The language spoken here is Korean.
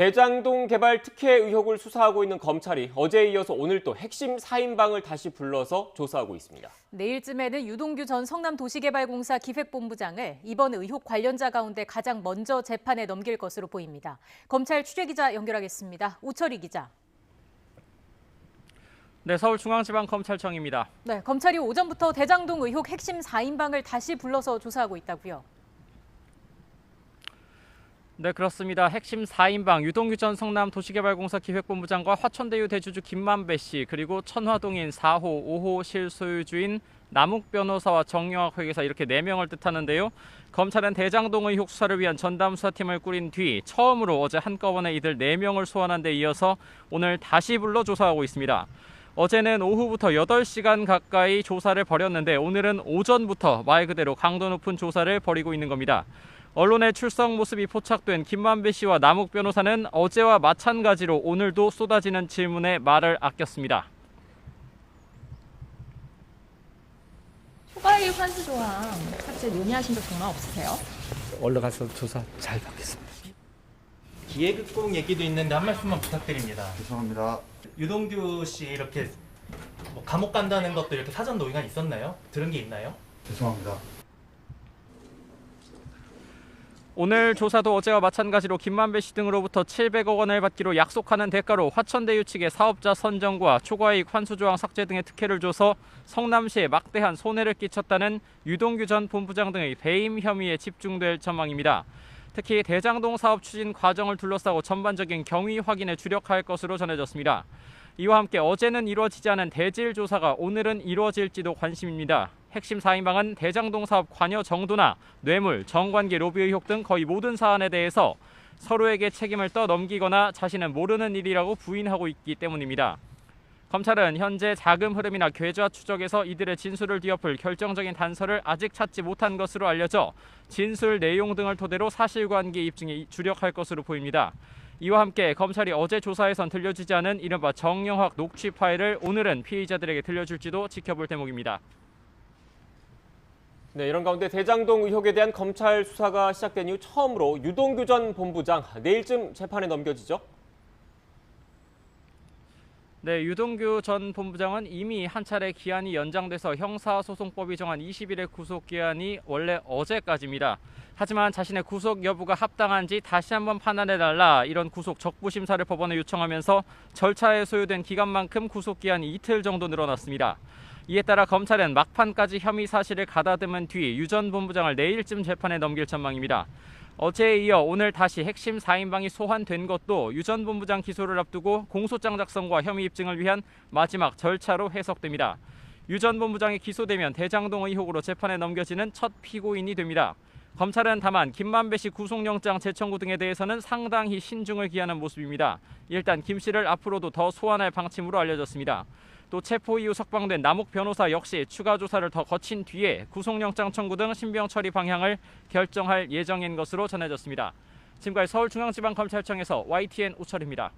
대장동 개발 특혜 의혹을 수사하고 있는 검찰이 어제에 이어서 오늘 또 핵심 4인방을 다시 불러서 조사하고 있습니다. 내일쯤에는 유동규 전 성남도시개발공사 기획본부장을 이번 의혹 관련자 가운데 가장 먼저 재판에 넘길 것으로 보입니다. 검찰 취재기자 연결하겠습니다. 우철희 기자. 네, 서울중앙지방검찰청입니다. 네, 검찰이 오전부터 대장동 의혹 핵심 4인방을 다시 불러서 조사하고 있다고요. 네, 그렇습니다. 핵심 4인방 유동규 전 성남도시개발공사 기획본부장과 화천대유 대주주 김만배 씨, 그리고 천화동인 4호, 5호 실소유주인 남욱 변호사와 정영학 회계사 이렇게 4명을 뜻하는데요. 검찰은 대장동 의혹 수사를 위한 전담 수사팀을 꾸린 뒤 처음으로 어제 한꺼번에 이들 4명을 소환한 데 이어서 오늘 다시 불러 조사하고 있습니다. 어제는 오후부터 8시간 가까이 조사를 벌였는데 오늘은 오전부터 말 그대로 강도 높은 조사를 벌이고 있는 겁니다. 언론의 출석 모습이 포착된 김만배 씨와 남욱 변호사는 어제와 마찬가지로 오늘도 쏟아지는 질문에 말을 아꼈습니다. 초과이익 환수 조항 삭제 논의하신 적 정말 없으세요? 얼른 가서 조사 잘 받겠습니다. 기획국 얘기도 있는데 한 말씀만 부탁드립니다. 죄송합니다. 유동규 씨 이렇게 뭐 감옥 간다는 것도 이렇게 사전 논의가 있었나요? 들은 게 있나요? 죄송합니다. 오늘 조사도 어제와 마찬가지로 김만배 씨 등으로부터 700억 원을 받기로 약속하는 대가로 화천대유 측의 사업자 선정과 초과이익 환수 조항 삭제 등의 특혜를 줘서 성남시에 막대한 손해를 끼쳤다는 유동규 전 본부장 등의 배임 혐의에 집중될 전망입니다. 특히 대장동 사업 추진 과정을 둘러싸고 전반적인 경위 확인에 주력할 것으로 전해졌습니다. 이와 함께 어제는 이루어지지 않은 대질 조사가 오늘은 이루어질지도 관심입니다. 핵심 4인방은 대장동 사업 관여 정도나 뇌물, 정관계 로비 의혹 등 거의 모든 사안에 대해서 서로에게 책임을 떠넘기거나 자신은 모르는 일이라고 부인하고 있기 때문입니다. 검찰은 현재 자금 흐름이나 계좌 추적에서 이들의 진술을 뒤엎을 결정적인 단서를 아직 찾지 못한 것으로 알려져 진술 내용 등을 토대로 사실관계 입증에 주력할 것으로 보입니다. 이와 함께 검찰이 어제 조사에선 들려주지 않은 이른바 정영학 녹취 파일을 오늘은 피의자들에게 들려줄지도 지켜볼 대목입니다. 네, 이런 가운데 대장동 의혹에 대한 검찰 수사가 시작된 이후 처음으로 유동규 전 본부장 내일쯤 재판에 넘겨지죠? 네, 유동규 전 본부장은 이미 한 차례 기한이 연장돼서 형사소송법이 정한 20일의 구속기한이 원래 어제까지입니다. 하지만 자신의 구속 여부가 합당한지 다시 한번 판단해달라 이런 구속 적부심사를 법원에 요청하면서 절차에 소요된 기간만큼 구속기한이 이틀 정도 늘어났습니다. 이에 따라 검찰은 막판까지 혐의 사실을 가다듬은 뒤 유 전 본부장을 내일쯤 재판에 넘길 전망입니다. 어제에 이어 오늘 다시 핵심 4인방이 소환된 것도 유 전 본부장 기소를 앞두고 공소장 작성과 혐의 입증을 위한 마지막 절차로 해석됩니다. 유 전 본부장이 기소되면 대장동 의혹으로 재판에 넘겨지는 첫 피고인이 됩니다. 검찰은 다만 김만배 씨 구속영장 재청구 등에 대해서는 상당히 신중을 기하는 모습입니다. 일단 김 씨를 앞으로도 더 소환할 방침으로 알려졌습니다. 또 체포 이후 석방된 남욱 변호사 역시 추가 조사를 더 거친 뒤에 구속영장 청구 등 신병 처리 방향을 결정할 예정인 것으로 전해졌습니다. 지금까지 서울중앙지방검찰청에서 YTN 우철입니다.